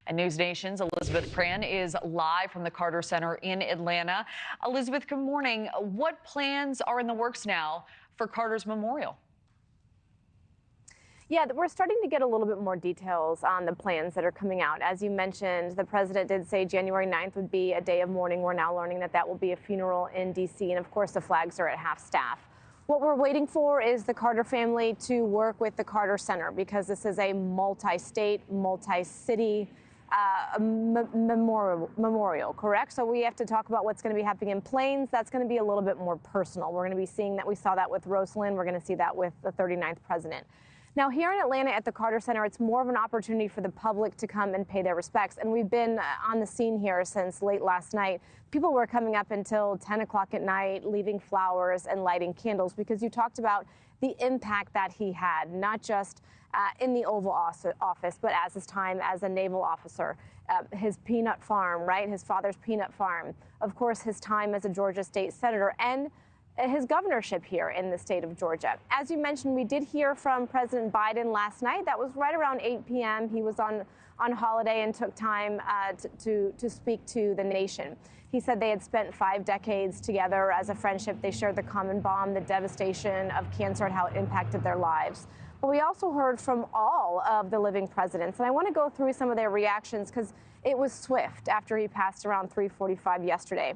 And News Nation's Elizabeth Pran is live from the Carter Center in Atlanta. Elizabeth, good morning. What plans are in the works now for Carter's memorial? Yeah, we're starting to get a little bit more details on the plans that are coming out. As you mentioned, the president did say January 9th would be a day of mourning. We're now learning that that will be a funeral in D.C. And of course, the flags are at half staff. What we're waiting for is the Carter family to work with the Carter Center, because this is a multi-state, multi-city memorial, correct? So we have to talk about what's going to be happening in Plains. That's going to be a little bit more personal. We're going to be seeing that. We saw that with Rosalyn. We're going to see that with the 39th president. Now, here in Atlanta at the Carter Center, it's more of an opportunity for the public to come and pay their respects. And we've been on the scene here since late last night. People were coming up until 10 o'clock at night, leaving flowers and lighting candles, because you talked about the impact that he had, not just in the Oval Office, but as his time as a naval officer, his peanut farm, right? His father's peanut farm. Of course, his time as a Georgia state senator and his governorship here in the state of Georgia. As you mentioned, we did hear from President Biden last night. That was right around 8 p.m. He was on holiday and took time to speak to the nation. He said they had spent 5 decades together as a friendship. They shared the common bond, the devastation of cancer, and how it impacted their lives. But we also heard from all of the living presidents, and I want to go through some of their reactions because it was swift after he passed around 3:45 yesterday.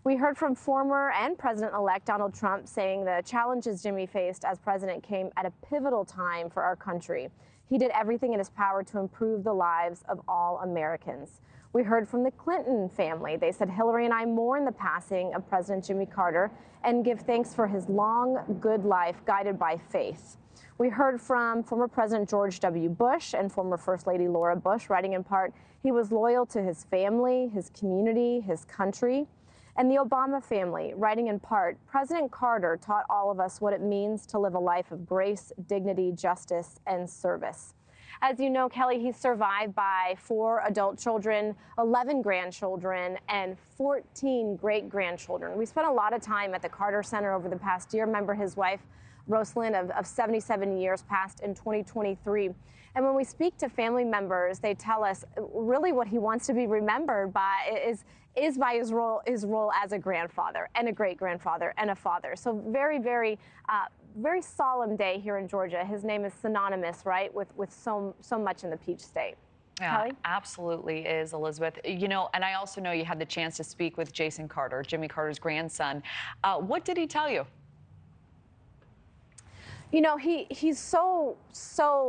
We heard from former and President-elect Donald Trump saying the challenges Jimmy faced as president came at a pivotal time for our country. He did everything in his power to improve the lives of all Americans. We heard from the Clinton family. They said Hillary and I mourn the passing of President Jimmy Carter and give thanks for his long, good life guided by faith. We heard from former President George W. Bush and former First Lady Laura Bush, writing in part, he was loyal to his family, his community, his country. And the Obama family, writing in part, President Carter taught all of us what it means to live a life of grace, dignity, justice, and service. As you know, Kelly, he's survived by 4 adult children, 11 grandchildren, and 14 great-grandchildren. We spent a lot of time at the Carter Center over the past year. Remember his wife, Rosalyn, of 77 years, passed in 2023. And when we speak to family members, they tell us really what he wants to be remembered by is by his role as a grandfather and a great-grandfather and a father. So very, very solemn day here in Georgia. His name is synonymous, right, with so much in the Peach State. Yeah, Kelly? absolutely is, Elizabeth. You know, and I also know you had the chance to speak with Jason Carter, Jimmy Carter's grandson. What did he tell you? You know, he's so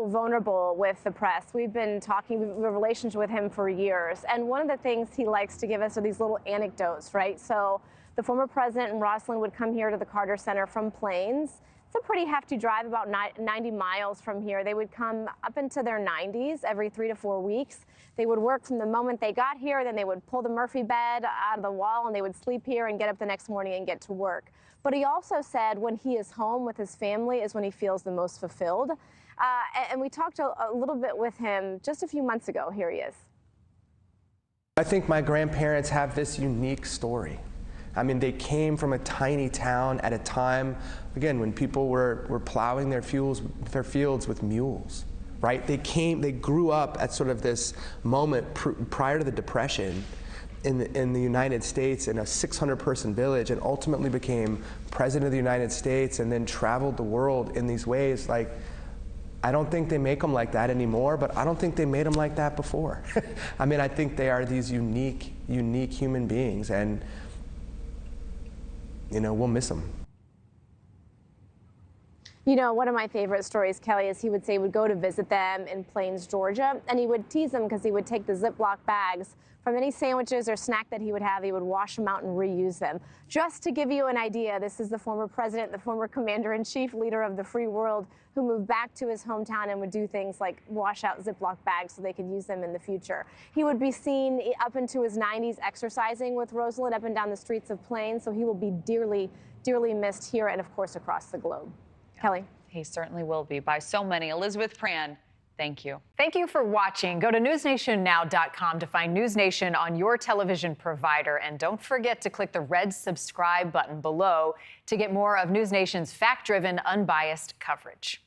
vulnerable with the press. We've been talking, we've a relationship with him for years. And one of the things he likes to give us are these little anecdotes, right? So the former president and Rosalyn would come here to the Carter Center from Plains. It's a pretty hefty drive, about 90 miles from here. They would come up into their 90s every 3 to 4 weeks. They would work from the moment they got here, then they would pull the Murphy bed out of the wall and they would sleep here and get up the next morning and get to work. But he also said when he is home with his family is when he feels the most fulfilled. And we talked a little bit with him just a few months ago. Here he is. I think my grandparents have this unique story. I mean, they came from a tiny town at a time, again, when people were plowing their fields with mules, right? They grew up at sort of this moment prior to the Depression in the United States in a 600-person village, and ultimately became president of the United States and then traveled the world in these ways. Like, I don't think they make them like that anymore, but I don't think they made them like that before. I mean, I think they are these unique human beings, and you know, we'll miss them. You know, one of my favorite stories, Kelly, is he would say he would go to visit them in Plains, Georgia, and he would tease them because he would take the Ziploc bags from any sandwiches or snack that he would have. He would wash them out and reuse them. Just to give you an idea, this is the former president, the former commander-in-chief, leader of the free world, who moved back to his hometown and would do things like wash out Ziploc bags so they could use them in the future. He would be seen up into his 90s exercising with Rosalyn up and down the streets of Plains, so he will be dearly, dearly missed here and, of course, across the globe. Kelly? He certainly will be by so many. Elizabeth Pran, thank you. Thank you for watching. Go to newsnationnow.com to find News Nation on your television provider. And don't forget to click the red subscribe button below to get more of News Nation's fact-driven, unbiased coverage.